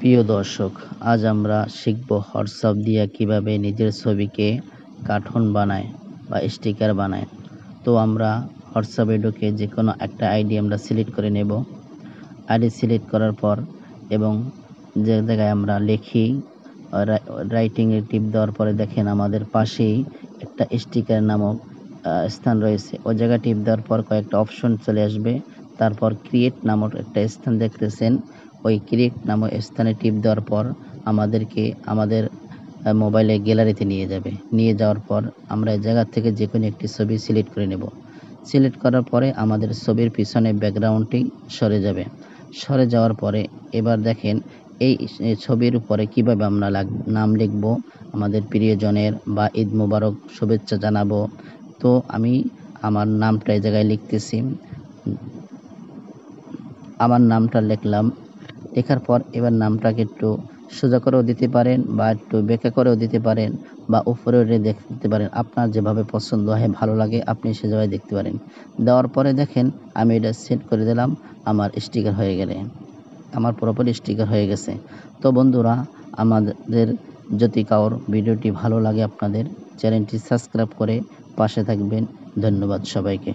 প্রিয় দর্শক, আজ আমরা শিখব হোয়াটসঅ্যাপ দিয়ে কিভাবে নিজের ছবিকে কার্টুন বানায় বা স্টিকার বানায়। তো আমরা হোয়াটসঅ্যাপে ঢুকে যে কোনো একটা আইডি আমরা সিলেক্ট করে নেব। আইডি সিলেক্ট করার পর এবং যে জায়গায় আমরা লিখি রাইটিংয়ে টিপ দেওয়ার পরে দেখেন আমাদের পাশেই একটা স্টিকার নামক স্থান রয়েছে। ওই জায়গায় টিপ দেওয়ার পর কয়েকটা অপশন চলে আসবে। তারপর ক্রিয়েট নামক একটা স্থান দেখতেছেন। ওই ক্রিয়েট নামক স্থানে টিপ দেওয়ার পর আমাদেরকে আমাদের মোবাইলে গ্যালারিতে নিয়ে যাবে। নিয়ে যাওয়ার পর আমরা এই জায়গা থেকে যে কোনো একটি ছবি সিলেক্ট করে নেব। সিলেক্ট করার পরে আমাদের ছবির পিছনে ব্যাকগ্রাউন্ডটি সরে যাবে। সরে যাওয়ার পরে এবার দেখেন এই ছবির উপরে কিভাবে আমরা নাম লিখব, আমাদের প্রিয়জনের বা ঈদ মোবারক শুভেচ্ছা জানাবো। তো আমি আমার নামটা এই জায়গায় লিখতেছি। আমার নামটা লিখলাম। লেখার পর এবার নামটাকে একটু সোজা করেও দিতে পারেন বা একটু বেঁকা করেও দিতে পারেন বা উপরে দেখতে পারেন। আপনার যেভাবে পছন্দ হয়, ভালো লাগে, আপনি সেভাবে দেখতে পারেন। দেওয়ার পরে দেখেন আমি এটা সেট করে দিলাম। আমার স্টিকার হয়ে গেলে আমার পুরোপুরি স্টিকার হয়ে গেছে। তো বন্ধুরা, আমাদের যদি কারোর ভিডিওটি ভালো লাগে আপনাদের চ্যানেলটি সাবস্ক্রাইব করে পাশে থাকবেন। ধন্যবাদ সবাইকে।